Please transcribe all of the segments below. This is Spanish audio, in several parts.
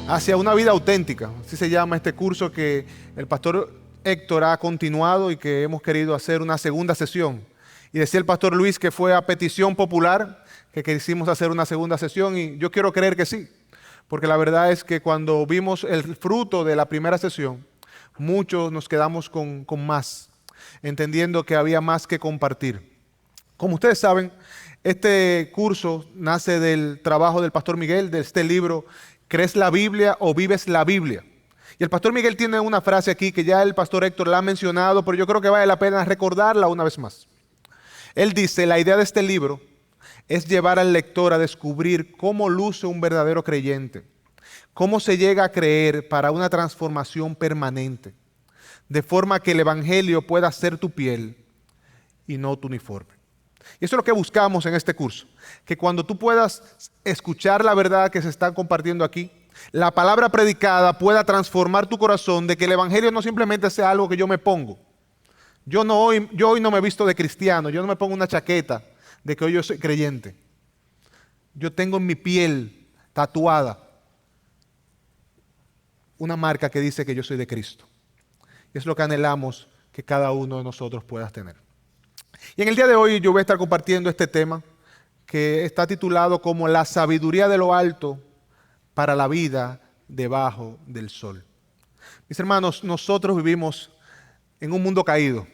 hacia una vida auténtica. Así se llama este curso que el pastor Héctor ha continuado y que hemos querido hacer una segunda sesión. Y decía el pastor Luis que fue a petición popular que quisimos hacer una segunda sesión, y yo quiero creer que sí, porque la verdad es que cuando vimos el fruto de la primera sesión, muchos nos quedamos con más, entendiendo que había más que compartir. Como ustedes saben, este curso nace del trabajo del pastor Miguel, de este libro, ¿Crees la Biblia o vives la Biblia? Y el pastor Miguel tiene una frase aquí que ya el pastor Héctor la ha mencionado, pero yo creo que vale la pena recordarla una vez más. Él dice, la idea de este libro es llevar al lector a descubrir cómo luce un verdadero creyente, cómo se llega a creer para una transformación permanente, de forma que el evangelio pueda ser tu piel y no tu uniforme. Y eso es lo que buscamos en este curso, que cuando tú puedas escuchar la verdad que se está compartiendo aquí, la palabra predicada pueda transformar tu corazón, de que el evangelio no simplemente sea algo que yo me pongo. Yo hoy no me he visto de cristiano, yo no me pongo una chaqueta de que hoy yo soy creyente. Yo tengo en mi piel tatuada una marca que dice que yo soy de Cristo. Y es lo que anhelamos que cada uno de nosotros pueda tener. Y en el día de hoy yo voy a estar compartiendo este tema que está titulado como la sabiduría de lo alto para la vida debajo del sol. Mis hermanos, nosotros vivimos en un mundo caído,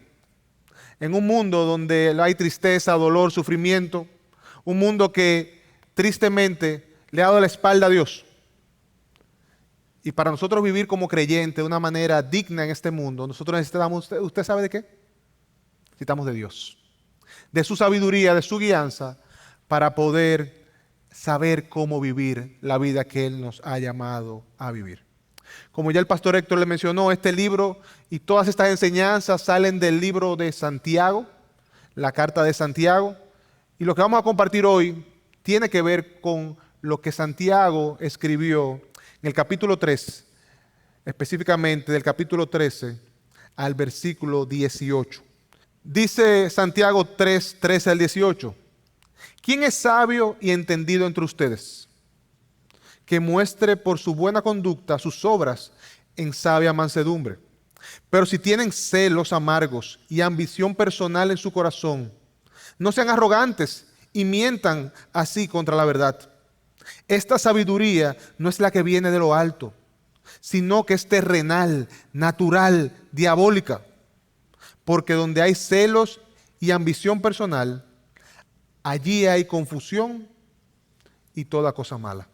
en un mundo donde hay tristeza, dolor, sufrimiento, un mundo que tristemente le ha dado la espalda a Dios. Y para nosotros vivir como creyentes de una manera digna en este mundo, nosotros necesitamos, ¿usted sabe de qué? Necesitamos de Dios, de su sabiduría, de su guianza, para poder saber cómo vivir la vida que Él nos ha llamado a vivir. Como ya el pastor Héctor le mencionó, este libro y todas estas enseñanzas salen del libro de Santiago, la carta de Santiago, y lo que vamos a compartir hoy tiene que ver con lo que Santiago escribió en el capítulo 3, específicamente del capítulo 13 al versículo 18. Dice Santiago 3, 13 al 18, ¿quién es sabio y entendido entre ustedes? Que muestre por su buena conducta sus obras en sabia mansedumbre. Pero si tienen celos amargos y ambición personal en su corazón, no sean arrogantes y mientan así contra la verdad. Esta sabiduría no es la que viene de lo alto, sino que es terrenal, natural, diabólica. Porque donde hay celos y ambición personal, allí hay confusión y toda cosa mala.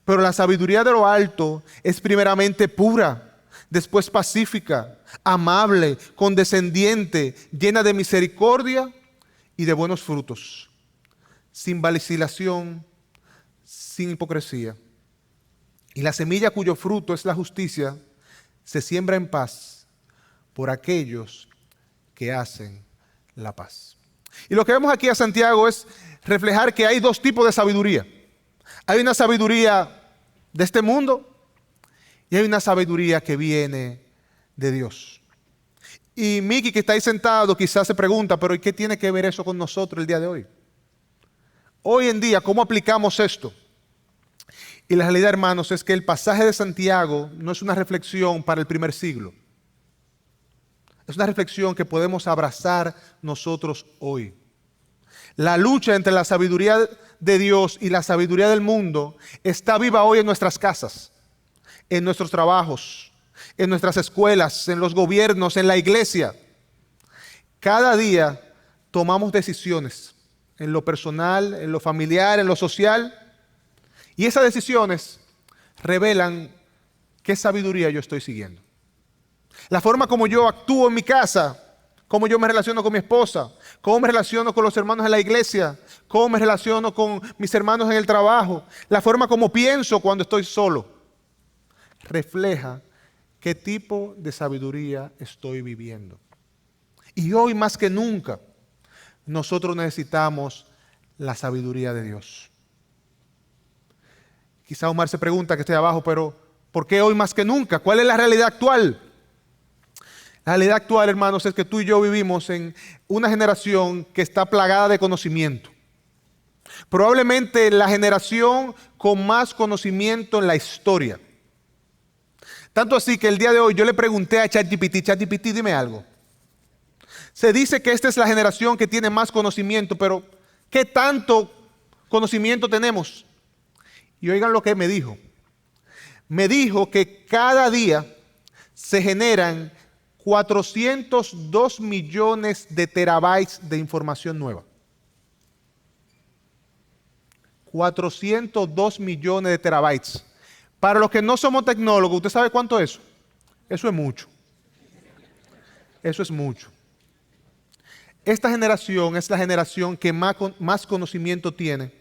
Pero la sabiduría de lo alto es primeramente pura, después pacífica, amable, condescendiente, llena de misericordia y de buenos frutos, sin vacilación, sin hipocresía. Y la semilla cuyo fruto es la justicia se siembra en paz por aquellos que hacen la paz. Y lo que vemos aquí a Santiago es reflejar que hay dos tipos de sabiduría. Hay una sabiduría de este mundo y hay una sabiduría que viene de Dios. Y Miki, que está ahí sentado, quizás se pregunta, pero ¿y qué tiene que ver eso con nosotros el día de hoy? Hoy en día, ¿cómo aplicamos esto? Y la realidad, hermanos, es que el pasaje de Santiago no es una reflexión para el primer siglo. Es una reflexión que podemos abrazar nosotros hoy. La lucha entre la sabiduría de Dios y la sabiduría del mundo está viva hoy en nuestras casas, en nuestros trabajos, en nuestras escuelas, en los gobiernos, en la iglesia. Cada día tomamos decisiones en lo personal, en lo familiar, en lo social, y esas decisiones revelan qué sabiduría yo estoy siguiendo. La forma como yo actúo en mi casa, cómo yo me relaciono con mi esposa, cómo me relaciono con los hermanos en la iglesia, cómo me relaciono con mis hermanos en el trabajo, la forma como pienso cuando estoy solo, refleja qué tipo de sabiduría estoy viviendo. Y hoy más que nunca, nosotros necesitamos la sabiduría de Dios. Quizá Omar se pregunta, que estoy abajo, pero ¿por qué hoy más que nunca? ¿Cuál es la realidad actual? La realidad actual, hermanos, es que tú y yo vivimos en una generación que está plagada de conocimiento. Probablemente la generación con más conocimiento en la historia. Tanto así que el día de hoy yo le pregunté a ChatGPT, ChatGPT, dime algo. Se dice que esta es la generación que tiene más conocimiento, pero ¿qué tanto conocimiento tenemos? Y oigan lo que me dijo. Me dijo que cada día se generan 402 millones de terabytes de información nueva. 402 millones de terabytes. Para los que no somos tecnólogos, ¿usted sabe cuánto es eso? Eso es mucho. Eso es mucho. Esta generación es la generación que más conocimiento tiene,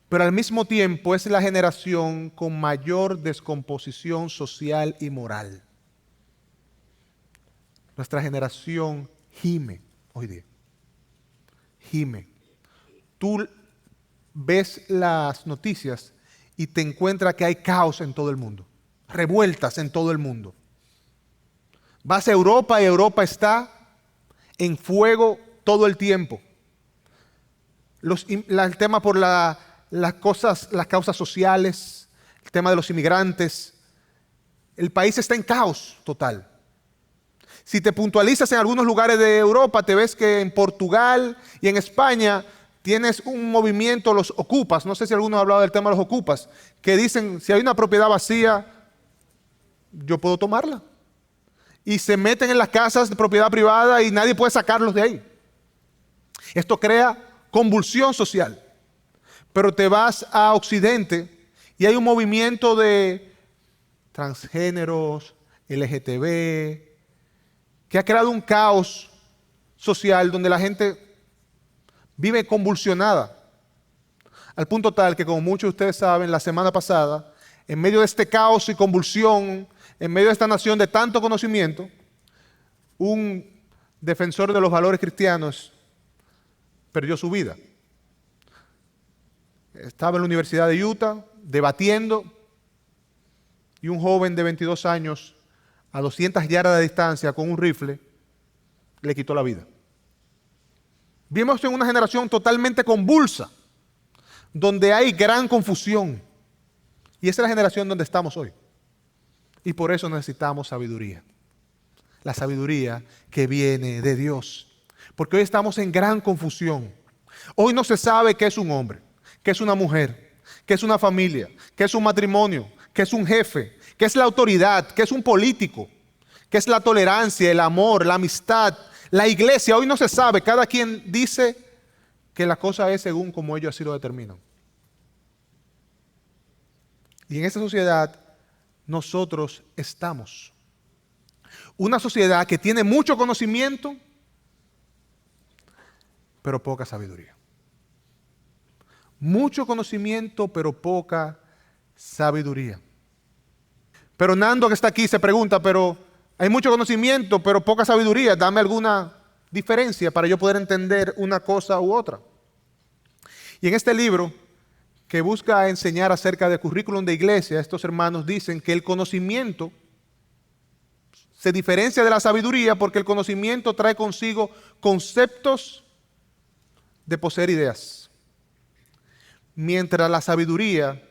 pero al mismo tiempo es la generación con mayor descomposición social y moral. Nuestra generación gime hoy día. Gime. Tú ves las noticias y te encuentras que hay caos en todo el mundo, revueltas en todo el mundo. Vas a Europa y Europa está en fuego todo el tiempo. El tema por las causas sociales, el tema de los inmigrantes. El país está en caos total. Si te puntualizas en algunos lugares de Europa, te ves que en Portugal y en España tienes un movimiento, los ocupas, no sé si alguno ha hablado del tema de los ocupas, que dicen, si hay una propiedad vacía, yo puedo tomarla. Y se meten en las casas de propiedad privada y nadie puede sacarlos de ahí. Esto crea convulsión social. Pero te vas a Occidente y hay un movimiento de transgéneros, LGTB, que ha creado un caos social donde la gente vive convulsionada, al punto tal que, como muchos de ustedes saben, la semana pasada, en medio de este caos y convulsión, en medio de esta nación de tanto conocimiento, un defensor de los valores cristianos perdió su vida. Estaba en la Universidad de Utah debatiendo y un joven de 22 años, a 200 yardas de distancia, con un rifle, le quitó la vida. Vivimos en una generación totalmente convulsa, donde hay gran confusión. Y esa es la generación donde estamos hoy. Y por eso necesitamos sabiduría. La sabiduría que viene de Dios. Porque hoy estamos en gran confusión. Hoy no se sabe qué es un hombre, qué es una mujer, qué es una familia, qué es un matrimonio, qué es un jefe, qué es la autoridad, qué es un político, qué es la tolerancia, el amor, la amistad. La iglesia hoy no se sabe, cada quien dice que la cosa es según como ellos así lo determinan. Y en esta sociedad nosotros estamos. Una sociedad que tiene mucho conocimiento, pero poca sabiduría. Mucho conocimiento, pero poca sabiduría. Pero Nando, que está aquí, se pregunta, pero hay mucho conocimiento, pero poca sabiduría. Dame alguna diferencia para yo poder entender una cosa u otra. Y en este libro, que busca enseñar acerca del currículum de iglesia, estos hermanos dicen que el conocimiento se diferencia de la sabiduría porque el conocimiento trae consigo conceptos de poseer ideas, mientras la sabiduría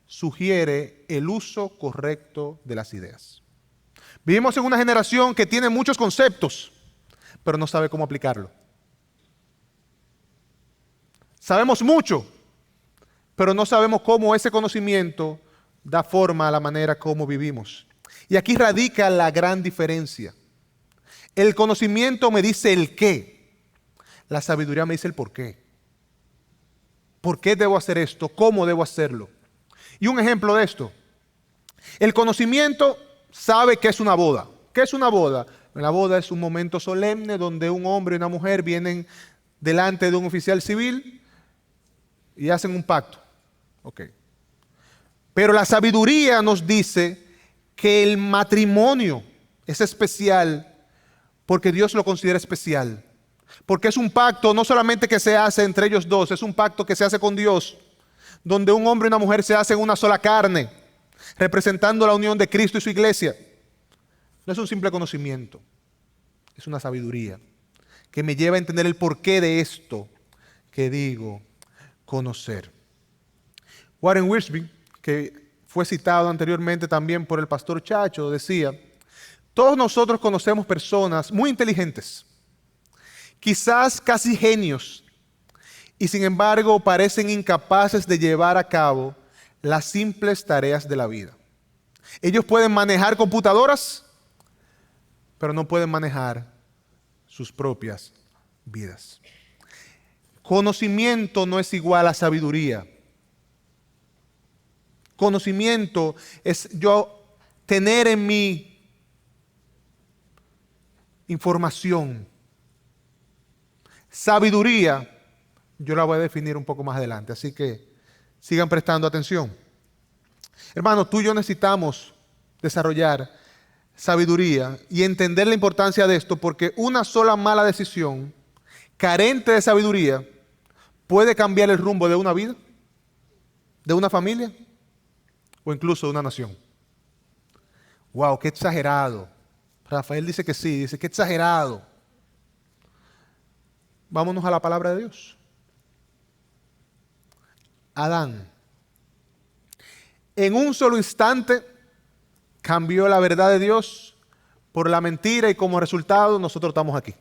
sugiere el uso correcto de las ideas. Vivimos en una generación que tiene muchos conceptos, pero no sabe cómo aplicarlo. Sabemos mucho, pero no sabemos cómo ese conocimiento da forma a la manera como vivimos. Y aquí radica la gran diferencia. El conocimiento me dice el qué, la sabiduría me dice el por qué. ¿Por qué debo hacer esto? ¿Cómo debo hacerlo? Y un ejemplo de esto. El conocimiento sabe qué es una boda. ¿Qué es una boda? La boda es un momento solemne donde un hombre y una mujer vienen delante de un oficial civil y hacen un pacto. Okay. Pero la sabiduría nos dice que el matrimonio es especial porque Dios lo considera especial. Porque es un pacto no solamente que se hace entre ellos dos, es un pacto que se hace con Dios, donde un hombre y una mujer se hacen una sola carne, representando la unión de Cristo y su iglesia. No es un simple conocimiento, es una sabiduría que me lleva a entender el porqué de esto que digo conocer. Warren Wiersbe, que fue citado anteriormente también por el pastor Chacho, decía: todos nosotros conocemos personas muy inteligentes, quizás casi genios, y sin embargo parecen incapaces de llevar a cabo las simples tareas de la vida. Ellos pueden manejar computadoras, pero no pueden manejar sus propias vidas. Conocimiento no es igual a sabiduría. Conocimiento es yo tener en mí información. Sabiduría, yo la voy a definir un poco más adelante, así que sigan prestando atención. Hermanos, tú y yo necesitamos desarrollar sabiduría y entender la importancia de esto, porque una sola mala decisión carente de sabiduría puede cambiar el rumbo de una vida, de una familia o incluso de una nación. ¡Wow! ¡Qué exagerado! Rafael dice que sí, dice, ¡qué exagerado! Vámonos a la palabra de Dios. Adán, en un solo instante, cambió la verdad de Dios por la mentira y como resultado nosotros estamos aquí.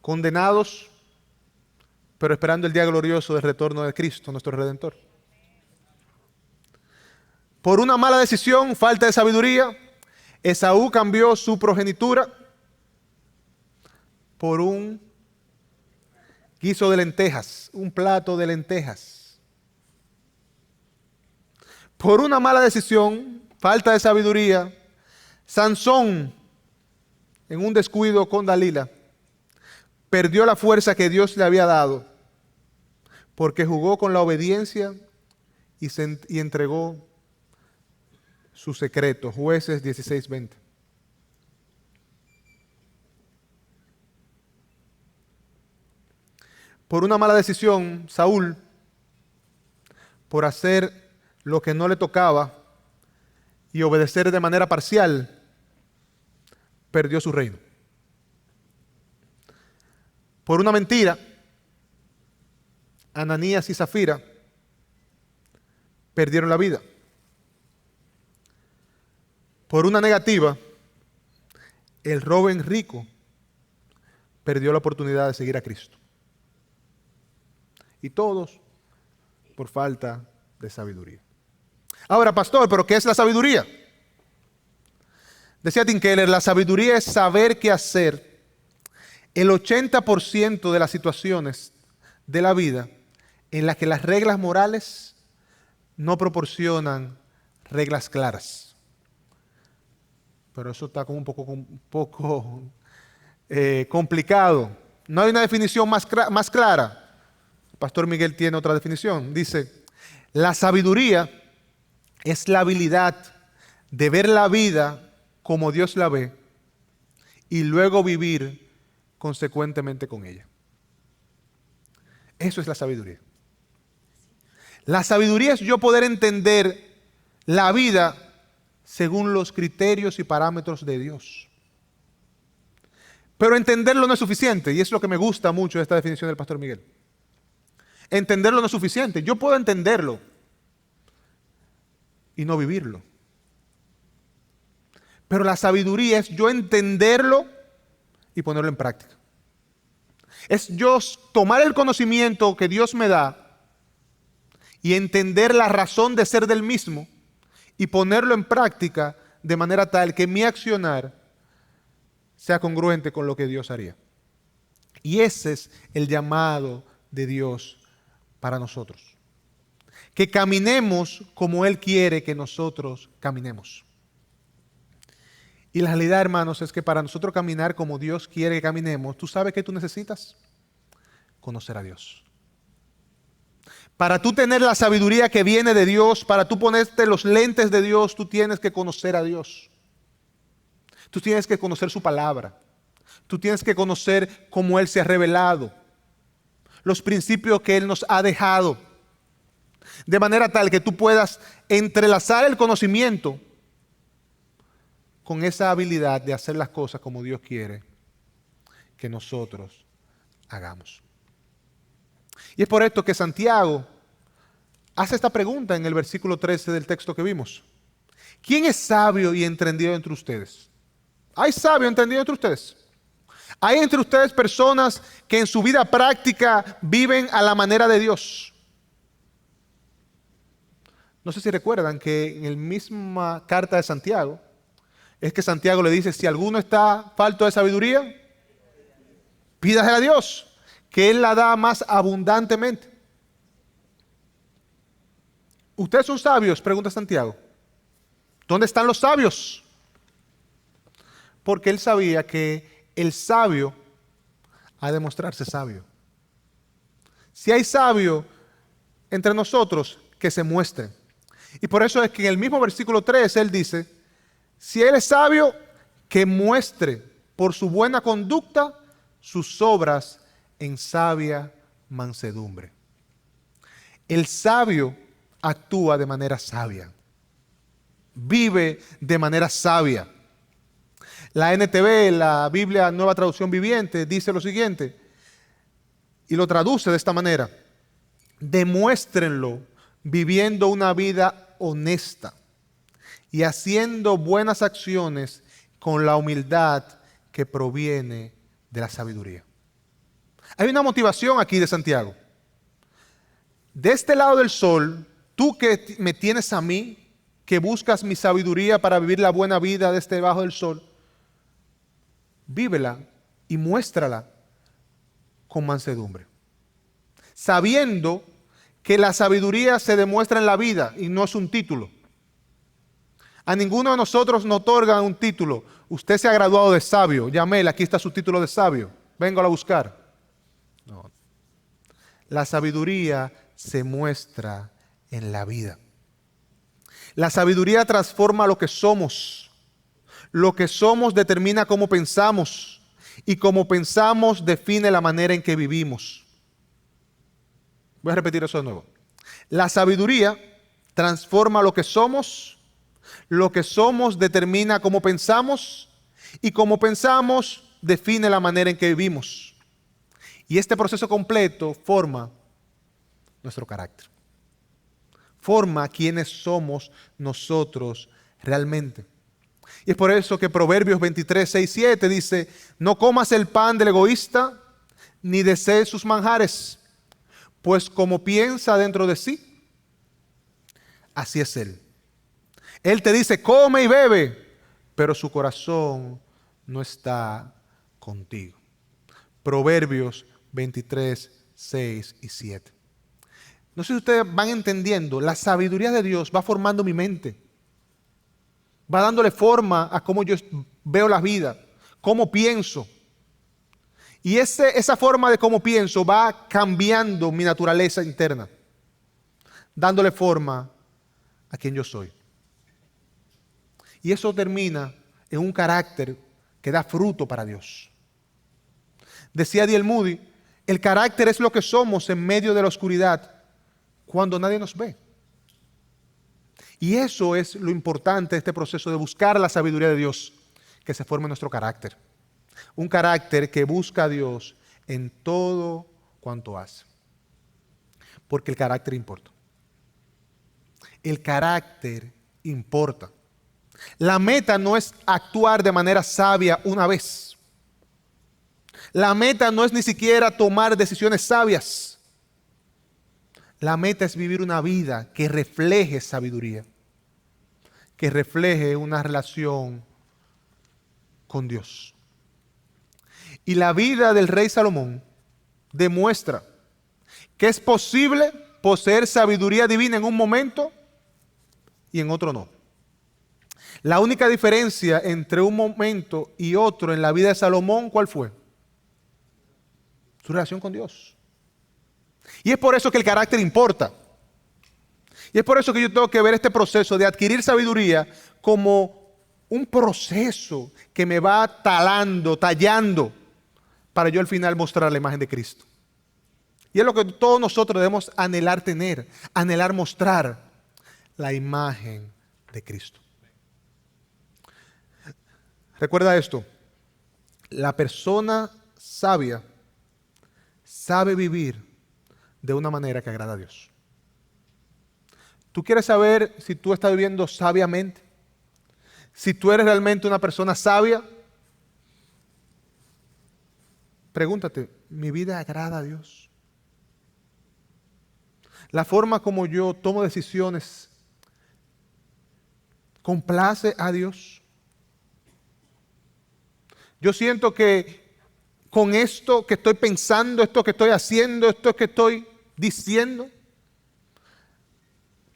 Condenados, pero esperando el día glorioso del retorno de Cristo, nuestro Redentor. Por una mala decisión, falta de sabiduría, Esaú cambió su progenitura por un guiso de lentejas, un plato de lentejas. Por una mala decisión, falta de sabiduría, Sansón, en un descuido con Dalila, perdió la fuerza que Dios le había dado porque jugó con la obediencia y entregó su secreto. Jueces 16:20. Por una mala decisión, Saúl, por hacer lo que no le tocaba y obedecer de manera parcial, perdió su reino. Por una mentira, Ananías y Zafira perdieron la vida. Por una negativa, el joven rico perdió la oportunidad de seguir a Cristo. Y todos por falta de sabiduría. Ahora, pastor, ¿pero qué es la sabiduría? Decía Tim Keller, la sabiduría es saber qué hacer el 80% de las situaciones de la vida en las que las reglas morales no proporcionan reglas claras. Pero eso está como un poco complicado. No hay una definición más clara. El pastor Miguel tiene otra definición. Dice, la sabiduría es la habilidad de ver la vida como Dios la ve y luego vivir consecuentemente con ella. Eso es la sabiduría. La sabiduría es yo poder entender la vida según los criterios y parámetros de Dios. Pero entenderlo no es suficiente, y es lo que me gusta mucho de esta definición del pastor Miguel. Entenderlo no es suficiente. Yo puedo entenderlo y no vivirlo. Pero la sabiduría es yo entenderlo y ponerlo en práctica. Es yo tomar el conocimiento que Dios me da y entender la razón de ser del mismo y ponerlo en práctica de manera tal que mi accionar sea congruente con lo que Dios haría. Y ese es el llamado de Dios para nosotros. Que caminemos como Él quiere que nosotros caminemos. Y la realidad, hermanos, es que para nosotros caminar como Dios quiere que caminemos, ¿tú sabes qué tú necesitas? Conocer a Dios. Para tú tener la sabiduría que viene de Dios, para tú ponerte los lentes de Dios, tú tienes que conocer a Dios. Tú tienes que conocer su palabra. Tú tienes que conocer cómo Él se ha revelado. Los principios que Él nos ha dejado. De manera tal que tú puedas entrelazar el conocimiento con esa habilidad de hacer las cosas como Dios quiere que nosotros hagamos. Y es por esto que Santiago hace esta pregunta en el versículo 13 del texto que vimos. ¿Quién es sabio y entendido entre ustedes? ¿Hay sabio y entendido entre ustedes? ¿Hay entre ustedes personas que en su vida práctica viven a la manera de Dios? No sé si recuerdan que en la misma carta de Santiago, es que Santiago le dice, si alguno está falto de sabiduría, pídasela a Dios, que Él la da más abundantemente. ¿Ustedes son sabios?, pregunta Santiago. ¿Dónde están los sabios? Porque él sabía que el sabio ha de mostrarse sabio. Si hay sabio entre nosotros, que se muestre. Y por eso es que en el mismo versículo 3 él dice, si él es sabio, que muestre por su buena conducta sus obras en sabia mansedumbre. El sabio actúa de manera sabia. Vive de manera sabia. La NTV, la Biblia Nueva Traducción Viviente, dice lo siguiente, y lo traduce de esta manera: demuéstrenlo viviendo una vida honesta y haciendo buenas acciones con la humildad que proviene de la sabiduría. Hay una motivación aquí de Santiago. De este lado del sol, tú que me tienes a mí, que buscas mi sabiduría para vivir la buena vida desde debajo del sol, vívela y muéstrala con mansedumbre, sabiendo que la sabiduría se demuestra en la vida y no es un título. A ninguno de nosotros nos otorgan un título. Usted se ha graduado de sabio, llámela, aquí está su título de sabio, véngalo a buscar. No. La sabiduría se muestra en la vida. La sabiduría transforma lo que somos. Lo que somos determina cómo pensamos. Y cómo pensamos define la manera en que vivimos. Voy a repetir eso de nuevo. La sabiduría transforma lo que somos. Lo que somos determina cómo pensamos. Y cómo pensamos define la manera en que vivimos. Y este proceso completo forma nuestro carácter. Forma quiénes somos nosotros realmente. Y es por eso que Proverbios 23, 6, 7 dice, no comas el pan del egoísta, ni desees sus manjares, pues como piensa dentro de sí, así es él. Él te dice, come y bebe, pero su corazón no está contigo. Proverbios 23, 6 y 7. No sé si ustedes van entendiendo, la sabiduría de Dios va formando mi mente. Va dándole forma a cómo yo veo la vida, cómo pienso. Y esa forma de cómo pienso va cambiando mi naturaleza interna, dándole forma a quien yo soy. Y eso termina en un carácter que da fruto para Dios. Decía D.L. Moody, el carácter es lo que somos en medio de la oscuridad, cuando nadie nos ve. Y eso es lo importante de este proceso de buscar la sabiduría de Dios, que se forme nuestro carácter. Un carácter que busca a Dios en todo cuanto hace. Porque el carácter importa. El carácter importa. La meta no es actuar de manera sabia una vez. La meta no es ni siquiera tomar decisiones sabias. La meta es vivir una vida que refleje sabiduría, que refleje una relación con Dios. Y la vida del rey Salomón demuestra que es posible poseer sabiduría divina en un momento y en otro no. La única diferencia entre un momento y otro en la vida de Salomón, ¿cuál fue? Su relación con Dios. Y es por eso que el carácter importa. Y es por eso que yo tengo que ver este proceso de adquirir sabiduría como un proceso que me va talando, tallando, para yo al final mostrar la imagen de Cristo. Y es lo que todos nosotros debemos anhelar tener, anhelar mostrar la imagen de Cristo. Recuerda esto, la persona sabia sabe vivir de una manera que agrada a Dios. ¿Tú quieres saber si tú estás viviendo sabiamente? Si tú eres realmente una persona sabia, pregúntate, ¿mi vida agrada a Dios? La forma como yo tomo decisiones, ¿complace a Dios? Yo siento que con esto que estoy pensando, esto que estoy haciendo, esto que estoy diciendo,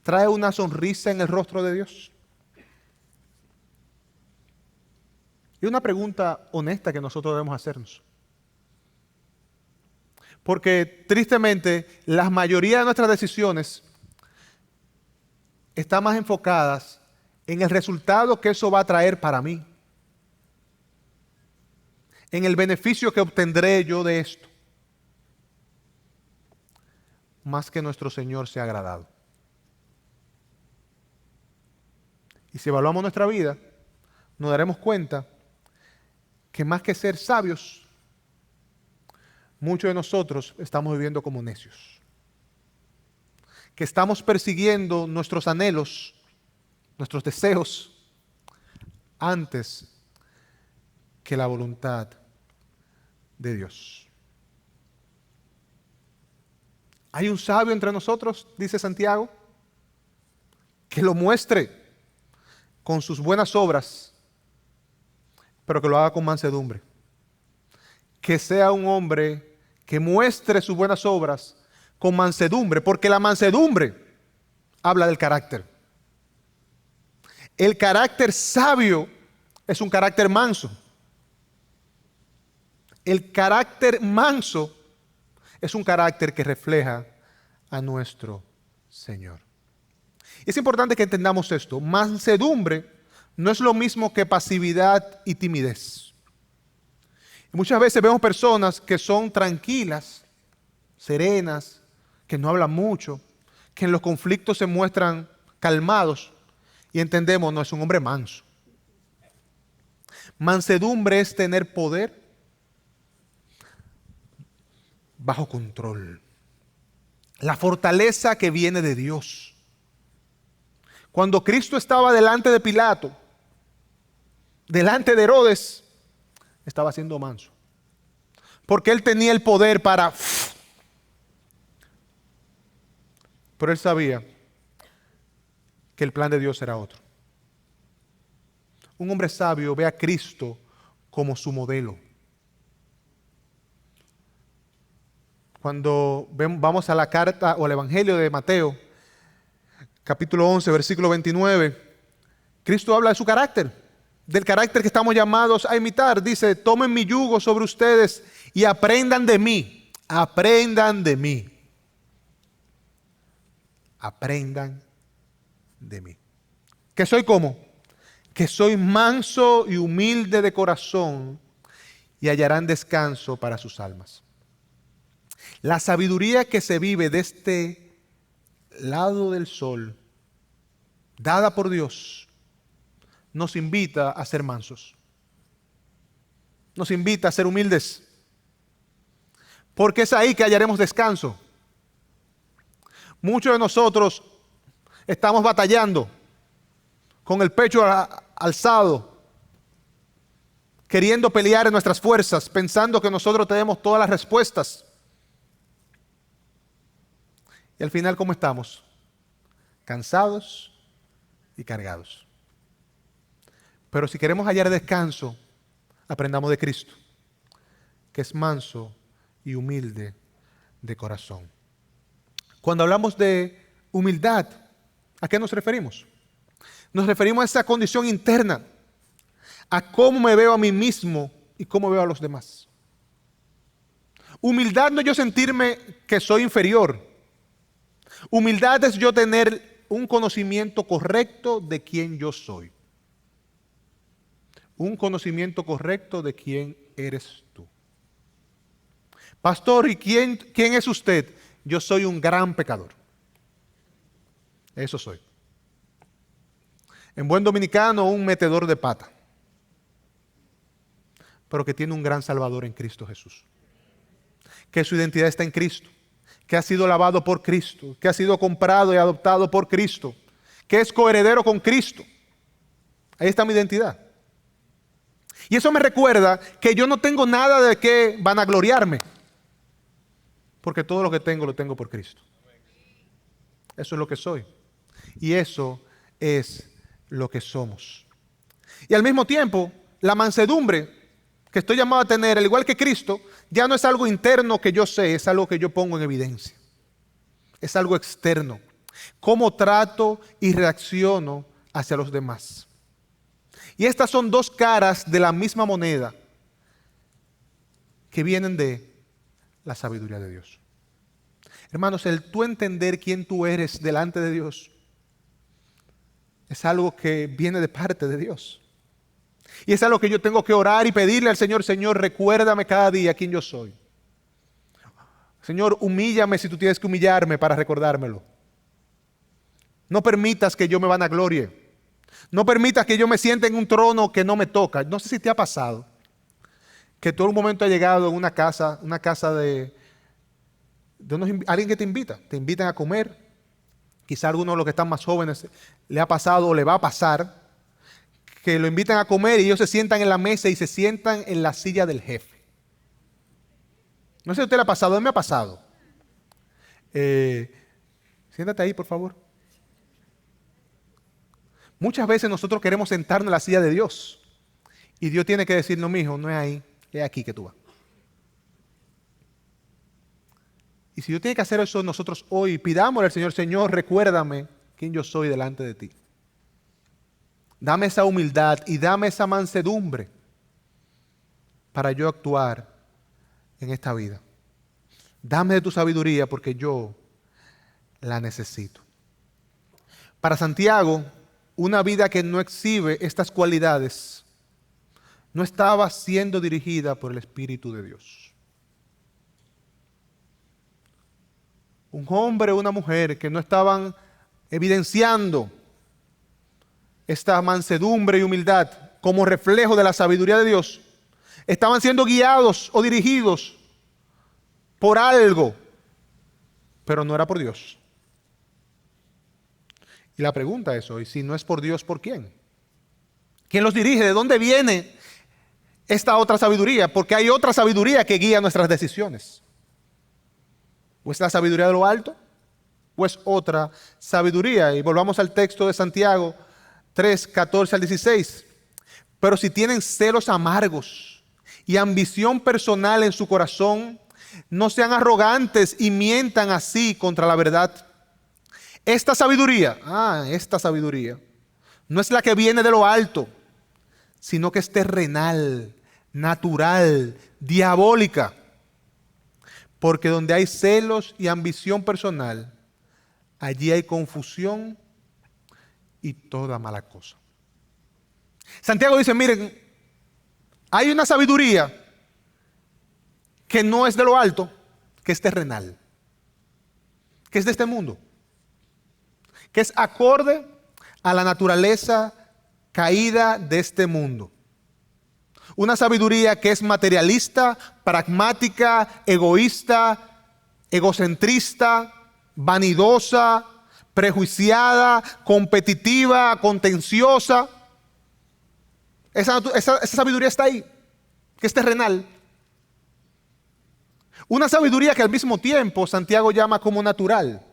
trae una sonrisa en el rostro de Dios. Y una pregunta honesta que nosotros debemos hacernos. Porque tristemente la mayoría de nuestras decisiones están más enfocadas en el resultado que eso va a traer para mí, en el beneficio que obtendré yo de esto, más que nuestro Señor sea agradado. Y si evaluamos nuestra vida, nos daremos cuenta que más que ser sabios, muchos de nosotros estamos viviendo como necios. Que estamos persiguiendo nuestros anhelos, nuestros deseos, antes que la voluntad de Dios. ¿Hay un sabio entre nosotros, dice Santiago, que lo muestre con sus buenas obras, pero que lo haga con mansedumbre? Que sea un hombre que muestre sus buenas obras con mansedumbre, porque la mansedumbre habla del carácter. El carácter sabio es un carácter manso. El carácter manso es un carácter que refleja a nuestro Señor. Es importante que entendamos esto. Mansedumbre no es lo mismo que pasividad y timidez. Muchas veces vemos personas que son tranquilas, serenas, que no hablan mucho, que en los conflictos se muestran calmados y entendemos, no, es un hombre manso. Mansedumbre es tener poder bajo control. La fortaleza que viene de Dios. Cuando Cristo estaba delante de Pilato, delante de Herodes, estaba siendo manso. Porque él tenía el poder para... Pero él sabía que el plan de Dios era otro. Un hombre sabio ve a Cristo como su modelo. Cuando vamos a la carta o al Evangelio de Mateo, capítulo 11, versículo 29, Cristo habla de su carácter, del carácter que estamos llamados a imitar. Dice, tomen mi yugo sobre ustedes y aprendan de mí. Aprendan de mí. Aprendan de mí. ¿Que soy cómo? Que soy manso y humilde de corazón y hallarán descanso para sus almas. La sabiduría que se vive de este lado del sol, dada por Dios, nos invita a ser mansos. Nos invita a ser humildes. Porque es ahí que hallaremos descanso. Muchos de nosotros estamos batallando con el pecho alzado, queriendo pelear en nuestras fuerzas, pensando que nosotros tenemos todas las respuestas. Y al final, ¿cómo estamos? Cansados y cargados. Pero si queremos hallar descanso, aprendamos de Cristo, que es manso y humilde de corazón. Cuando hablamos de humildad, ¿a qué nos referimos? Nos referimos a esa condición interna, a cómo me veo a mí mismo y cómo veo a los demás. Humildad no es yo sentirme que soy inferior. Humildad es yo tener un conocimiento correcto de quién yo soy. Un conocimiento correcto de quién eres tú. Pastor, ¿y quién es usted? Yo soy un gran pecador. Eso soy. En buen dominicano, un metedor de pata. Pero que tiene un gran Salvador en Cristo Jesús. Que su identidad está en Cristo. que ha sido lavado por Cristo, que ha sido comprado y adoptado por Cristo, que es coheredero con Cristo. Ahí está mi identidad. Y eso me recuerda que yo no tengo nada de qué vanagloriarme, porque todo lo que tengo lo tengo por Cristo. Eso es lo que soy. Y eso es lo que somos. Y al mismo tiempo, la mansedumbre que estoy llamado a tener, al igual que Cristo, ya no es algo interno que yo sé, es algo que yo pongo en evidencia. Es algo externo. Cómo trato y reacciono hacia los demás. Y estas son dos caras de la misma moneda que vienen de la sabiduría de Dios. Hermanos, el tú entender quién tú eres delante de Dios es algo que viene de parte de Dios. Y es algo que yo tengo que orar y pedirle al Señor: Señor, recuérdame cada día quién yo soy. Señor, humíllame si tú tienes que humillarme para recordármelo. No permitas que yo me vanaglorie. No permitas que yo me siente en un trono que no me toca. No sé si te ha pasado que tú en un momento has llegado en una casa de alguien que te invitan a comer. Quizá a algunos de los que están más jóvenes le ha pasado o le va a pasar que lo invitan a comer y ellos se sientan en la mesa y se sientan en la silla del jefe. No sé si a usted le ha pasado, a mí me ha pasado. Siéntate ahí, por favor. Muchas veces nosotros queremos sentarnos en la silla de Dios y Dios tiene que decir: no, mijo, no es ahí, es aquí que tú vas. Y si Dios tiene que hacer eso nosotros hoy, pidámosle al Señor: Señor, recuérdame quién yo soy delante de ti. Dame esa humildad y dame esa mansedumbre para yo actuar en esta vida. Dame de tu sabiduría porque yo la necesito. Para Santiago, una vida que no exhibe estas cualidades no estaba siendo dirigida por el Espíritu de Dios. Un hombre o una mujer que no estaban evidenciando esta mansedumbre y humildad como reflejo de la sabiduría de Dios, estaban siendo guiados o dirigidos por algo, pero no era por Dios. Y la pregunta es hoy: si no es por Dios, ¿por quién? ¿Quién los dirige? ¿De dónde viene esta otra sabiduría? Porque hay otra sabiduría que guía nuestras decisiones. ¿O es la sabiduría de lo alto? ¿O es otra sabiduría? Y volvamos al texto de Santiago 3, 14 al 16. Pero si tienen celos amargos y ambición personal en su corazón, no sean arrogantes y mientan así contra la verdad. Esta sabiduría no es la que viene de lo alto, sino que es terrenal, natural, diabólica. Porque donde hay celos y ambición personal, allí hay confusión y toda mala cosa. Santiago dice: miren, hay una sabiduría que no es de lo alto, que es terrenal, que es de este mundo, que es acorde a la naturaleza caída de este mundo. Una sabiduría que es materialista, pragmática, egoísta, egocentrista, vanidosa, prejuiciada, competitiva, contenciosa. Esa sabiduría está ahí, que es terrenal. Una sabiduría que al mismo tiempo Santiago llama como natural.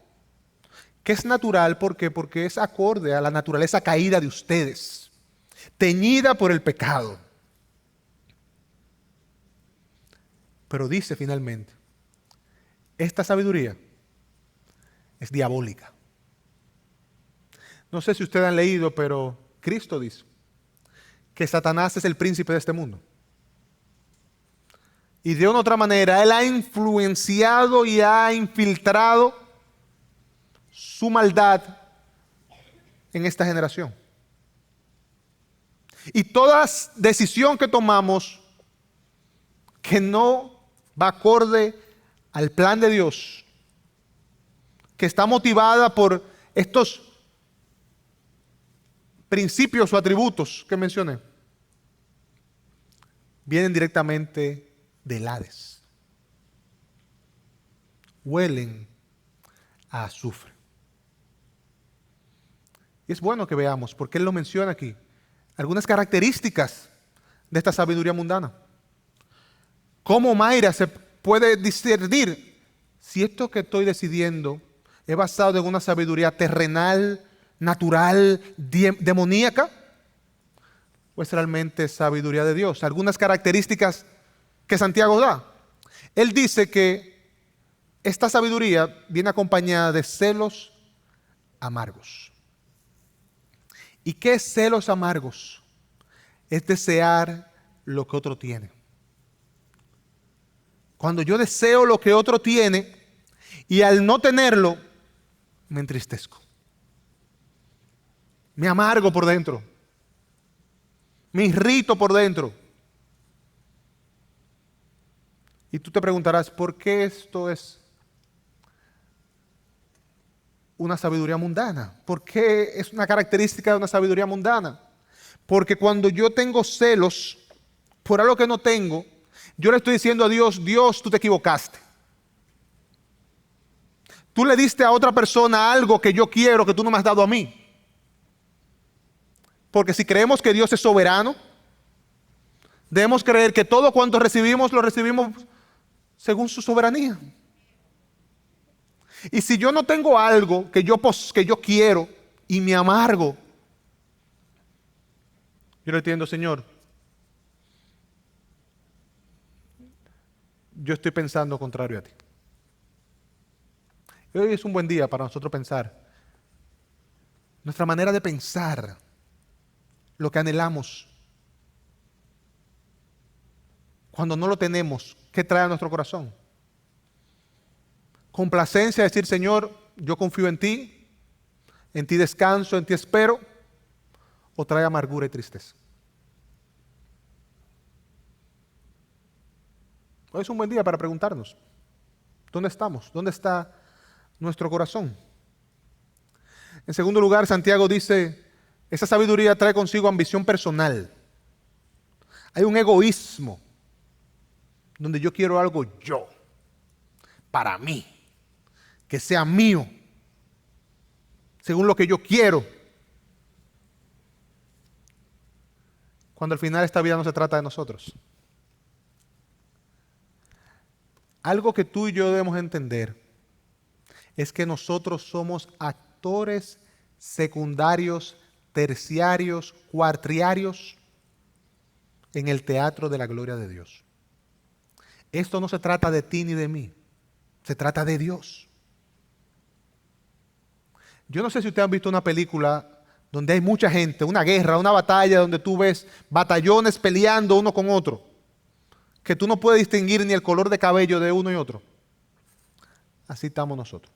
¿Qué es natural? ¿Por qué? Porque es acorde a la naturaleza caída de ustedes, teñida por el pecado. Pero dice finalmente, esta sabiduría es diabólica. No sé si ustedes han leído, pero Cristo dice que Satanás es el príncipe de este mundo. Y de una u otra manera, él ha influenciado y ha infiltrado su maldad en esta generación. Y toda decisión que tomamos que no va acorde al plan de Dios, que está motivada por estos principios o atributos que mencioné, vienen directamente del Hades. huelen a azufre. Y es bueno que veamos, porque él lo menciona aquí, algunas características de esta sabiduría mundana. ¿Cómo Mayra se puede discernir si esto que estoy decidiendo es basado en una sabiduría terrenal, natural, demoníaca? ¿O es realmente sabiduría de Dios? Algunas características que Santiago da. Él dice que esta sabiduría viene acompañada de celos amargos. ¿Y qué es celos amargos? Es desear lo que otro tiene. Cuando yo deseo lo que otro tiene y al no tenerlo, me entristezco. Me amargo por dentro. Me irrito por dentro. Y tú te preguntarás, ¿por qué esto es una sabiduría mundana? ¿Por qué es una característica de una sabiduría mundana? Porque cuando yo tengo celos por algo que no tengo, yo le estoy diciendo a Dios, Dios, tú te equivocaste. Tú le diste a otra persona algo que yo quiero que tú no me has dado a mí. Porque si creemos que Dios es soberano, debemos creer que todo cuanto recibimos, lo recibimos según su soberanía. Y si yo no tengo algo que yo quiero y me amargo, yo le entiendo, Señor, yo estoy pensando contrario a ti. Y hoy es un buen día para nosotros pensar. Nuestra manera de pensar, lo que anhelamos, cuando no lo tenemos, ¿qué trae a nuestro corazón? Complacencia, decir, Señor, yo confío en ti descanso, en ti espero, o trae amargura y tristeza. Hoy es un buen día para preguntarnos, ¿dónde estamos? ¿Dónde está nuestro corazón? En segundo lugar, Santiago dice, esa sabiduría trae consigo ambición personal. Hay un egoísmo, donde yo quiero algo yo, para mí, que sea mío, según lo que yo quiero. Cuando al final esta vida no se trata de nosotros. Algo que tú y yo debemos entender es que nosotros somos actores secundarios, terciarios, cuartarios en el teatro de la gloria de Dios. Esto no se trata de ti ni de mí, se trata de Dios. Yo no sé si ustedes han visto una película donde hay mucha gente, una guerra, una batalla, donde tú ves batallones peleando uno con otro, que tú no puedes distinguir ni el color de cabello de uno y otro. Así estamos nosotros.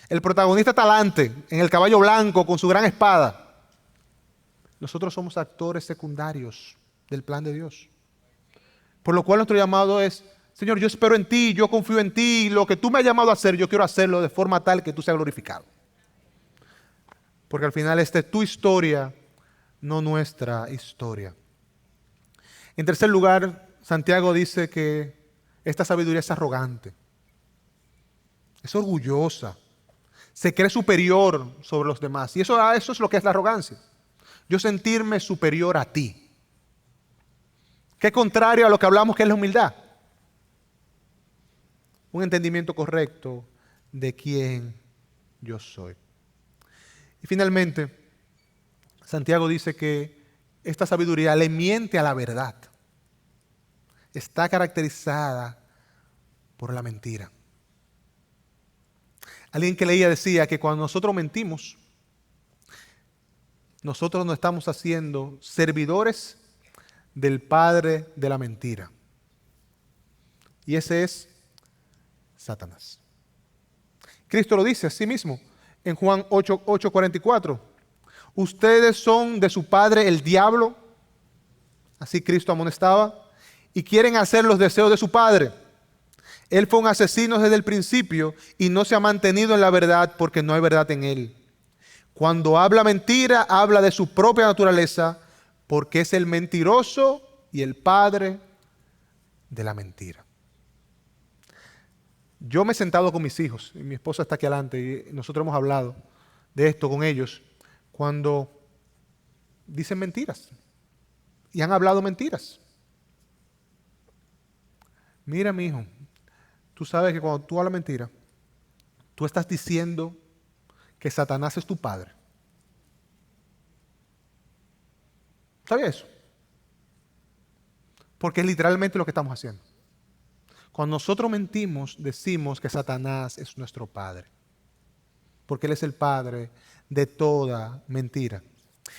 El protagonista está adelante, en el caballo blanco, con su gran espada. Nosotros somos actores secundarios del plan de Dios. Por lo cual nuestro llamado es, Señor, yo espero en ti, yo confío en ti, lo que tú me has llamado a hacer, yo quiero hacerlo de forma tal que tú seas glorificado. Porque al final esta es tu historia, no nuestra historia. En tercer lugar, Santiago dice que esta sabiduría es arrogante, es orgullosa, se cree superior sobre los demás. Y eso es lo que es la arrogancia. Yo sentirme superior a ti. Que es contrario a lo que hablamos que es la humildad. Un entendimiento correcto de quién yo soy. Y finalmente, Santiago dice que esta sabiduría le miente a la verdad. Está caracterizada por la mentira. Alguien que leía decía que cuando nosotros mentimos, nosotros nos estamos haciendo servidores del padre de la mentira. Y ese es Satanás. Cristo lo dice a sí mismo en Juan 8:44. Ustedes son de su padre el diablo, así Cristo amonestaba, y quieren hacer los deseos de su padre. Él fue un asesino desde el principio y no se ha mantenido en la verdad porque no hay verdad en él. Cuando habla mentira, habla de su propia naturaleza porque es el mentiroso y el padre de la mentira. Yo me he sentado con mis hijos, y mi esposa está aquí adelante, y nosotros hemos hablado de esto con ellos, cuando dicen mentiras, y han hablado mentiras. Mira, mi hijo, tú sabes que cuando tú hablas mentira, tú estás diciendo que Satanás es tu padre. ¿Sabías eso? Porque es literalmente lo que estamos haciendo. Cuando nosotros mentimos, decimos que Satanás es nuestro padre. Porque Él es el padre de toda mentira.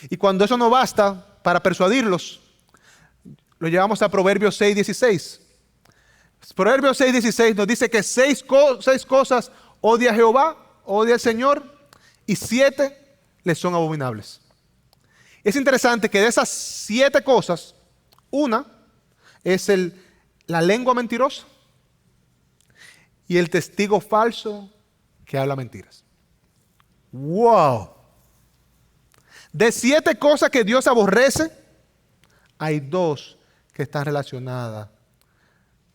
Y cuando eso no basta para persuadirlos, lo llevamos a Proverbios 6:16. Proverbios 6:16 nos dice que seis cosas odia Jehová, odia el Señor, y 7 le son abominables. Es interesante que de esas 7 cosas, una es la lengua mentirosa y el testigo falso que habla mentiras. ¡Wow! De 7 cosas que Dios aborrece, hay 2 que están relacionadas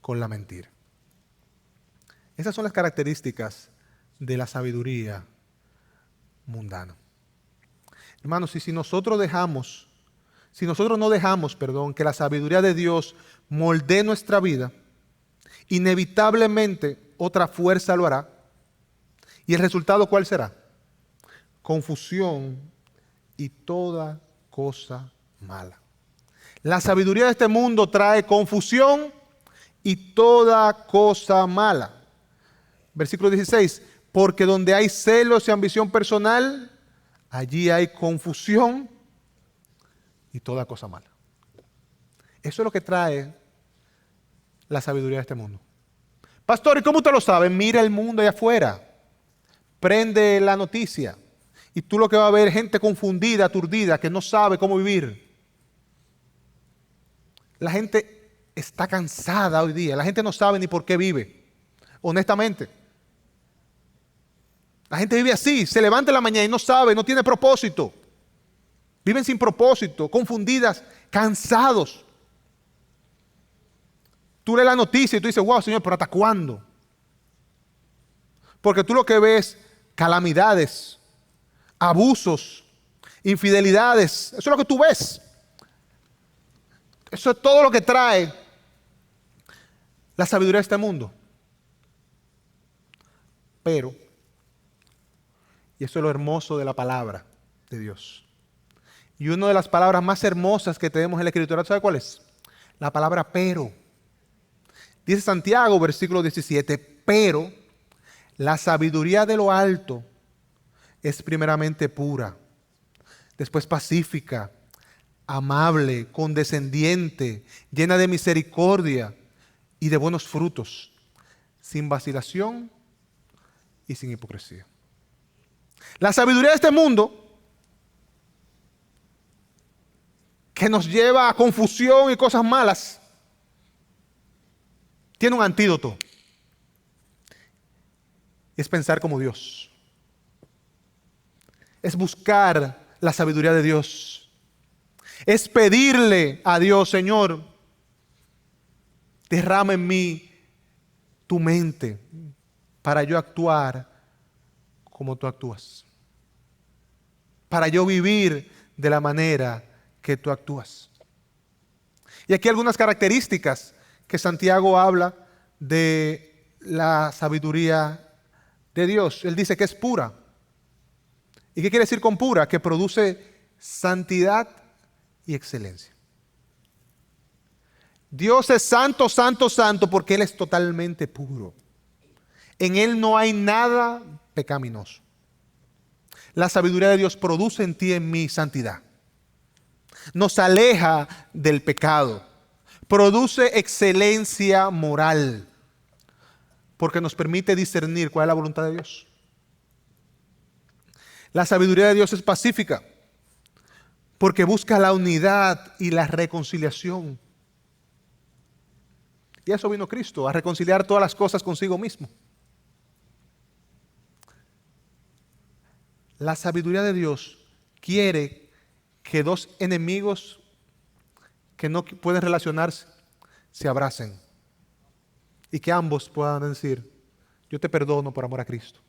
con la mentira. Esas son las características de la sabiduría mundana. Hermanos, y si nosotros no dejamos, que la sabiduría de Dios moldee nuestra vida, inevitablemente otra fuerza lo hará. ¿Y el resultado cuál será? Confusión y toda cosa mala. La sabiduría de este mundo trae confusión y toda cosa mala. Versículo 16, porque donde hay celos y ambición personal, allí hay confusión y toda cosa mala. Eso es lo que trae la sabiduría de este mundo. Pastor, ¿y cómo usted lo sabe? Mira el mundo allá afuera. Prende la noticia. Y tú lo que vas a ver es gente confundida, aturdida, que no sabe cómo vivir. La gente está cansada hoy día. La gente no sabe ni por qué vive. Honestamente. La gente vive así. Se levanta en la mañana y no sabe, no tiene propósito. Viven sin propósito, confundidas, cansados. Tú lees la noticia y tú dices, wow, Señor, pero ¿hasta cuándo? Porque tú lo que ves, calamidades, abusos, infidelidades, eso es lo que tú ves. Eso es todo lo que trae la sabiduría de este mundo. Pero, y eso es lo hermoso de la palabra de Dios. Y una de las palabras más hermosas que tenemos en la Escritura, ¿sabe cuál es? La palabra pero. Dice Santiago, versículo 17, pero la sabiduría de lo alto es primeramente pura, después pacífica, amable, condescendiente, llena de misericordia y de buenos frutos, sin vacilación y sin hipocresía. La sabiduría de este mundo, que nos lleva a confusión y cosas malas, tiene un antídoto. Es pensar como Dios. Es buscar la sabiduría de Dios. Es pedirle a Dios, Señor, derrama en mí tu mente para yo actuar como tú actúas. Para yo vivir de la manera que tú actúas. Y aquí algunas características que Santiago habla de la sabiduría de Dios. Él dice que es pura. ¿Y qué quiere decir con pura? Que produce santidad y excelencia. Dios es santo, santo, santo porque Él es totalmente puro. En Él no hay nada pecaminoso. La sabiduría de Dios produce en ti y en mí santidad. Nos aleja del pecado. Produce excelencia moral. Porque nos permite discernir cuál es la voluntad de Dios. La sabiduría de Dios es pacífica. Porque busca la unidad y la reconciliación. Y a eso vino Cristo, a reconciliar todas las cosas consigo mismo. La sabiduría de Dios quiere que dos enemigos que no pueden relacionarse se abracen y que ambos puedan decir, yo te perdono por amor a Cristo.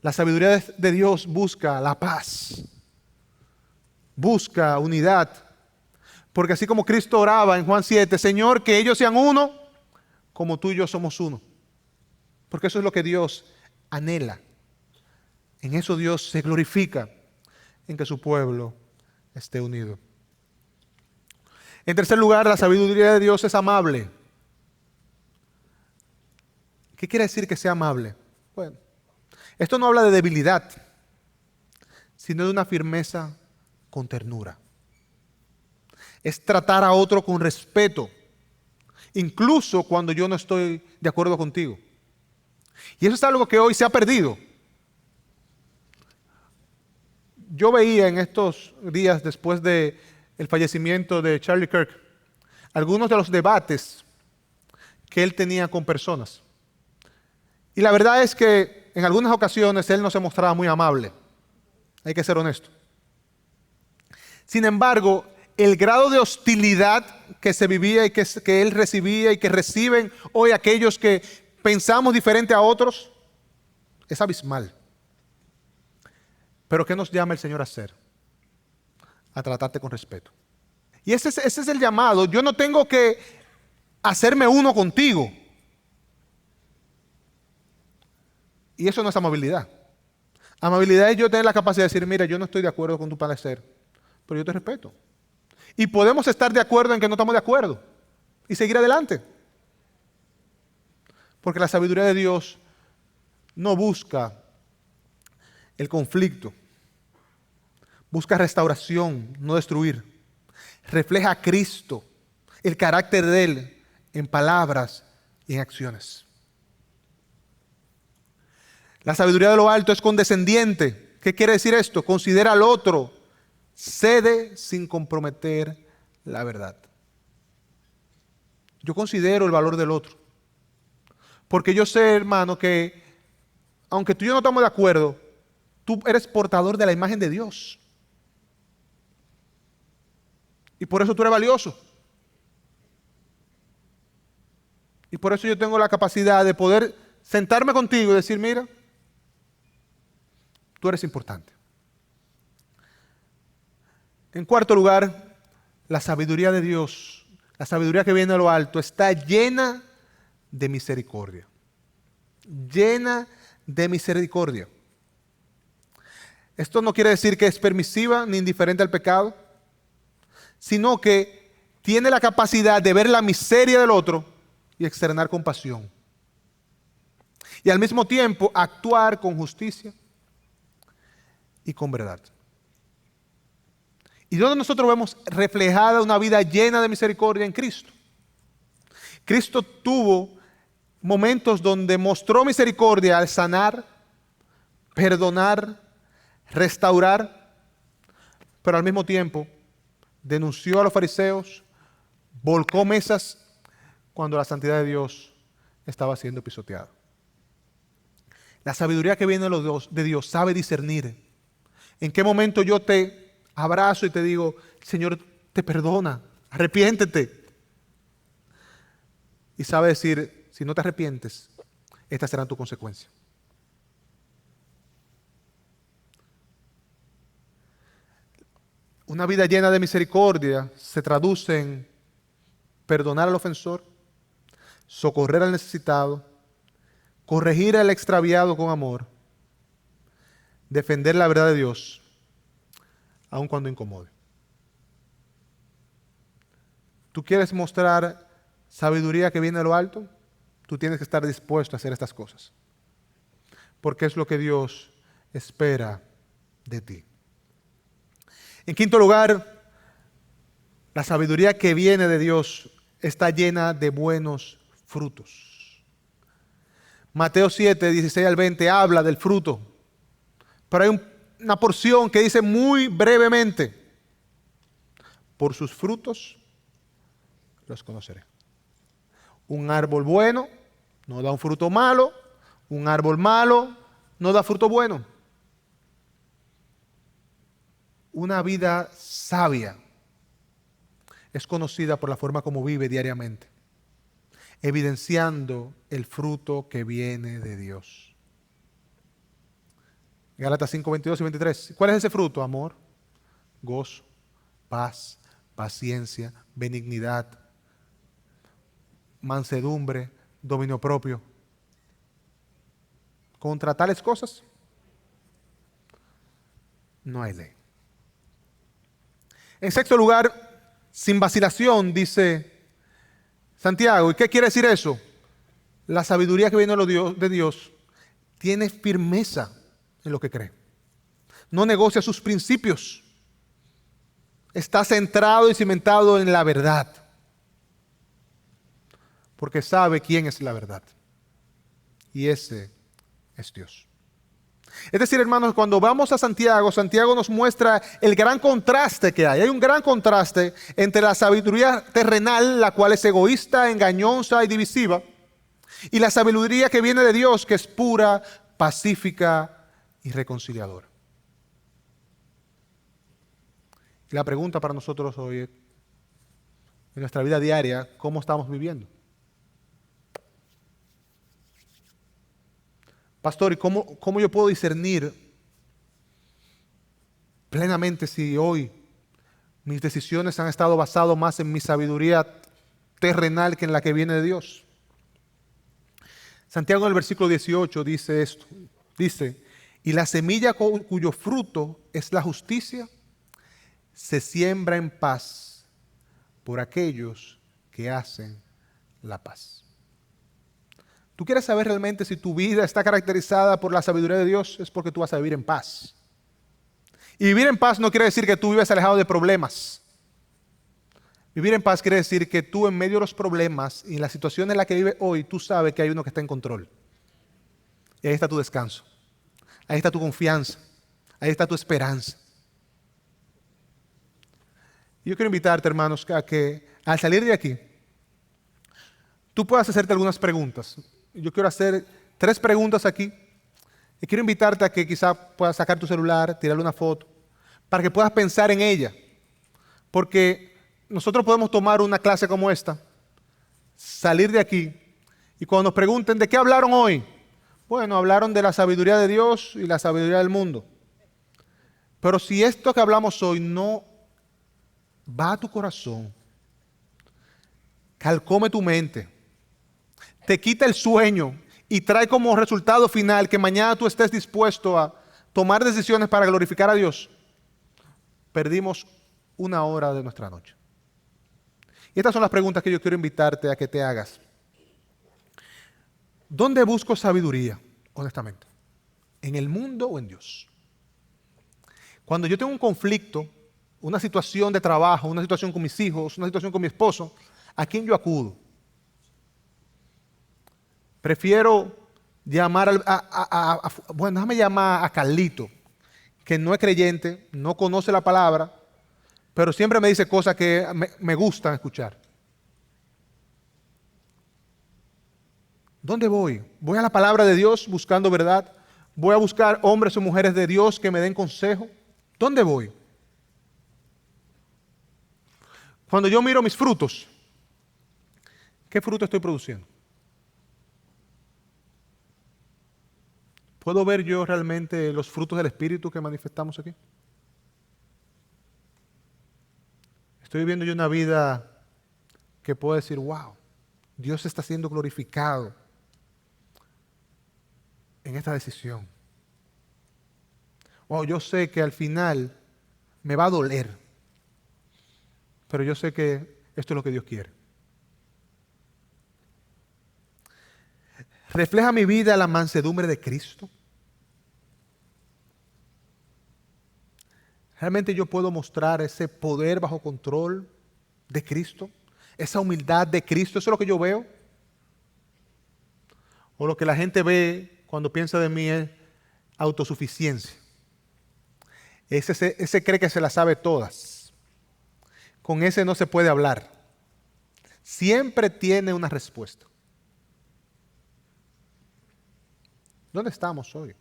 La sabiduría de Dios busca la paz, busca unidad. Porque así como Cristo oraba en Juan 7, Señor, que ellos sean uno, como tú y yo somos uno. Porque eso es lo que Dios anhela. En eso Dios se glorifica, en que su pueblo esté unido. En tercer lugar, la sabiduría de Dios es amable. ¿Qué quiere decir que sea amable? Bueno, esto no habla de debilidad, sino de una firmeza con ternura. Es tratar a otro con respeto, incluso cuando yo no estoy de acuerdo contigo. Y eso es algo que hoy se ha perdido. Yo veía en estos días después del fallecimiento de Charlie Kirk, algunos de los debates que él tenía con personas. Y la verdad es que en algunas ocasiones él no se mostraba muy amable. Hay que ser honesto. Sin embargo, el grado de hostilidad que se vivía y que él recibía y que reciben hoy aquellos que pensamos diferente a otros es abismal. Pero ¿qué nos llama el Señor a hacer? A tratarte con respeto. Y ese es el llamado. Yo no tengo que hacerme uno contigo. Y eso no es amabilidad. Amabilidad es yo tener la capacidad de decir, mira, yo no estoy de acuerdo con tu parecer, pero yo te respeto. Y podemos estar de acuerdo en que no estamos de acuerdo y seguir adelante. Porque la sabiduría de Dios no busca el conflicto, busca restauración, no destruir. Refleja a Cristo, el carácter de Él en palabras y en acciones. La sabiduría de lo alto es condescendiente. ¿Qué quiere decir esto? Considera al otro, cede sin comprometer la verdad. Yo considero el valor del otro. Porque yo sé, hermano, que aunque tú y yo no estamos de acuerdo, tú eres portador de la imagen de Dios. Y por eso tú eres valioso. Y por eso yo tengo la capacidad de poder sentarme contigo y decir, mira, tú eres importante. En cuarto lugar, la sabiduría de Dios, la sabiduría que viene de lo alto, está llena de misericordia. Llena de misericordia. Esto no quiere decir que es permisiva ni indiferente al pecado, sino que tiene la capacidad de ver la miseria del otro y externar compasión. Y al mismo tiempo actuar con justicia y con verdad. ¿Y donde nosotros vemos reflejada una vida llena de misericordia? En Cristo. Cristo tuvo momentos donde mostró misericordia al sanar, perdonar, restaurar, pero al mismo tiempo denunció a los fariseos, volcó mesas cuando la santidad de Dios estaba siendo pisoteada. La sabiduría que viene de Dios sabe discernir en qué momento yo te abrazo y te digo, Señor, te perdona, arrepiéntete. Y sabe decir, si no te arrepientes, estas serán tus consecuencias. Una vida llena de misericordia se traduce en perdonar al ofensor, socorrer al necesitado, corregir al extraviado con amor, defender la verdad de Dios, aun cuando incomode. ¿Tú quieres mostrar sabiduría que viene de lo alto? Tú tienes que estar dispuesto a hacer estas cosas, porque es lo que Dios espera de ti. En quinto lugar, la sabiduría que viene de Dios está llena de buenos frutos. Mateo 7, 16 al 20 habla del fruto, pero hay una porción que dice muy brevemente, por sus frutos los conoceré. Un árbol bueno no da un fruto malo, un árbol malo no da fruto bueno. Una vida sabia es conocida por la forma como vive diariamente. evidenciando el fruto que viene de Dios. Gálatas 5, 22 y 23. ¿Cuál es ese fruto? Amor, gozo, paz, paciencia, benignidad, mansedumbre, dominio propio. Contra tales cosas no hay ley. En sexto lugar, sin vacilación, dice Santiago. ¿Y qué quiere decir eso? La sabiduría que viene de Dios tiene firmeza en lo que cree. No negocia sus principios. Está centrado y cimentado en la verdad. Porque sabe quién es la verdad. Y ese es Dios. Es decir, hermanos, cuando vamos a Santiago, Santiago nos muestra el gran contraste que hay. Hay un gran contraste entre la sabiduría terrenal, la cual es egoísta, engañosa y divisiva, y la sabiduría que viene de Dios, que es pura, pacífica y reconciliadora. Y la pregunta para nosotros hoy es, en nuestra vida diaria, ¿cómo estamos viviendo? Pastor, ¿y cómo yo puedo discernir plenamente si hoy mis decisiones han estado basadas más en mi sabiduría terrenal que en la que viene de Dios? Santiago en el versículo 18 dice esto. Dice, y la semilla cuyo fruto es la justicia, se siembra en paz por aquellos que hacen la paz. ¿Tú quieres saber realmente si tu vida está caracterizada por la sabiduría de Dios? Es porque tú vas a vivir en paz. Y vivir en paz no quiere decir que tú vives alejado de problemas. Vivir en paz quiere decir que tú en medio de los problemas y en la situación en la que vives hoy, tú sabes que hay uno que está en control. Y ahí está tu descanso. Ahí está tu confianza. Ahí está tu esperanza. Y yo quiero invitarte, hermanos, a que al salir de aquí, tú puedas hacerte algunas preguntas. Yo quiero hacer 3 preguntas aquí. Y quiero invitarte a que quizá puedas sacar tu celular, tirarle una foto, para que puedas pensar en ella. Porque nosotros podemos tomar una clase como esta, salir de aquí, y cuando nos pregunten ¿de qué hablaron hoy? Bueno, hablaron de la sabiduría de Dios y la sabiduría del mundo. Pero si esto que hablamos hoy no va a tu corazón, calcome tu mente, te quita el sueño y trae como resultado final que mañana tú estés dispuesto a tomar decisiones para glorificar a Dios, perdimos 1 hora de nuestra noche. Y estas son las preguntas que yo quiero invitarte a que te hagas. ¿Dónde busco sabiduría, honestamente? ¿En el mundo o en Dios? Cuando yo tengo un conflicto, una situación de trabajo, una situación con mis hijos, una situación con mi esposo, ¿a quién yo acudo? Prefiero llamar déjame llamar a Carlito, que no es creyente, no conoce la palabra, pero siempre me dice cosas que me gustan escuchar. ¿Dónde voy? ¿Voy a la palabra de Dios buscando verdad? ¿Voy a buscar hombres o mujeres de Dios que me den consejo? ¿Dónde voy? Cuando yo miro mis frutos, ¿qué fruto estoy produciendo? ¿Puedo ver yo realmente los frutos del Espíritu que manifestamos aquí? Estoy viviendo yo una vida que puedo decir, wow, Dios está siendo glorificado en esta decisión. Wow, yo sé que al final me va a doler, pero yo sé que esto es lo que Dios quiere. ¿Refleja mi vida la mansedumbre de Cristo? ¿Realmente yo puedo mostrar ese poder bajo control de Cristo? ¿Esa humildad de Cristo? ¿Eso es lo que yo veo? ¿O lo que la gente ve cuando piensa de mí es autosuficiencia? Ese cree que se las sabe todas. Con ese no se puede hablar. Siempre tiene una respuesta. ¿Dónde estamos hoy?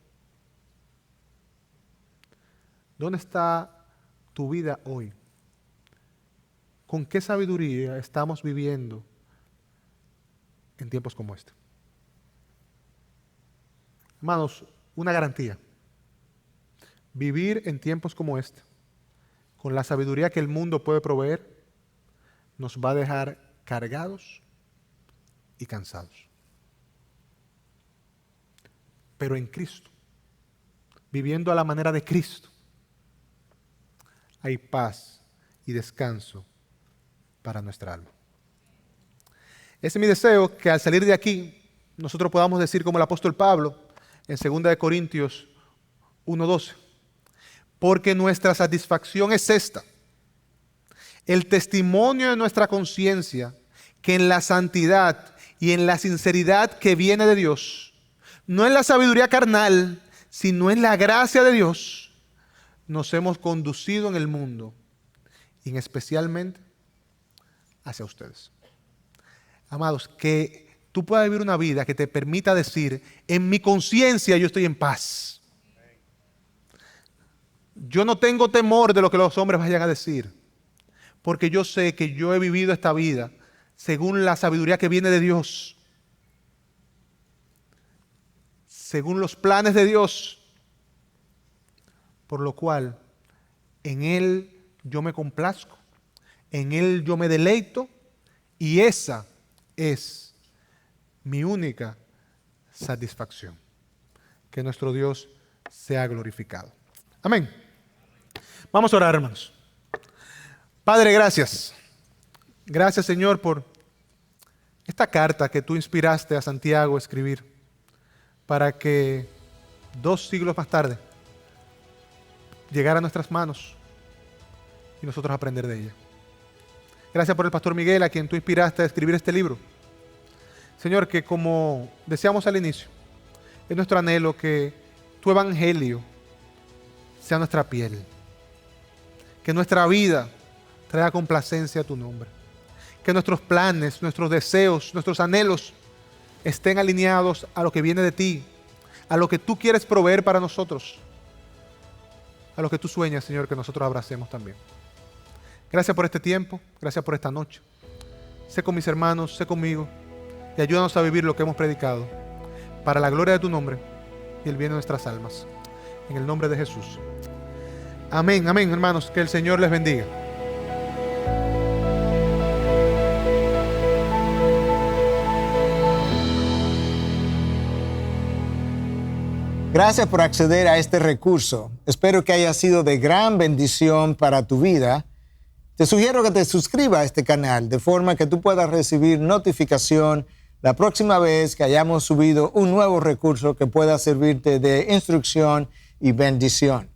¿Dónde está tu vida hoy? ¿Con qué sabiduría estamos viviendo en tiempos como este. Hermanos, una garantía. Vivir en tiempos como este, con la sabiduría que el mundo puede proveer, nos va a dejar cargados y cansados. Pero en Cristo, viviendo a la manera de Cristo, hay paz y descanso para nuestra alma. Ese es mi deseo, que al salir de aquí nosotros podamos decir como el apóstol Pablo en 2 Corintios 1:12, porque nuestra satisfacción es esta, el testimonio de nuestra conciencia, que en la santidad y en la sinceridad que viene de Dios, no en la sabiduría carnal, sino en la gracia de Dios, nos hemos conducido en el mundo, y especialmente hacia ustedes. Amados, que tú puedas vivir una vida que te permita decir, en mi conciencia yo estoy en paz. Yo no tengo temor de lo que los hombres vayan a decir, porque yo sé que yo he vivido esta vida según la sabiduría que viene de Dios, según los planes de Dios, por lo cual en Él yo me complazco, en Él yo me deleito, y esa es mi única satisfacción. Que nuestro Dios sea glorificado. Amén. Vamos a orar, hermanos. Padre, gracias. Gracias, Señor, por esta carta que tú inspiraste a Santiago a escribir, para que 2 siglos más tarde llegara a nuestras manos y nosotros aprender de ella. Gracias por el pastor Miguel, a quien tú inspiraste a escribir este libro. Señor, que como decíamos al inicio, es nuestro anhelo que tu evangelio sea nuestra piel, que nuestra vida traiga complacencia a tu nombre, que nuestros planes, nuestros deseos, nuestros anhelos estén alineados a lo que viene de ti, a lo que tú quieres proveer para nosotros, a lo que tú sueñas, Señor, que nosotros abracemos también. Gracias por este tiempo, gracias por esta noche. Sé con mis hermanos, sé conmigo, y ayúdanos a vivir lo que hemos predicado, para la gloria de tu nombre y el bien de nuestras almas. En el nombre de Jesús. Amén, amén, hermanos, que el Señor les bendiga. Gracias por acceder a este recurso. Espero que haya sido de gran bendición para tu vida. Te sugiero que te suscribas a este canal de forma que tú puedas recibir notificación la próxima vez que hayamos subido un nuevo recurso que pueda servirte de instrucción y bendición.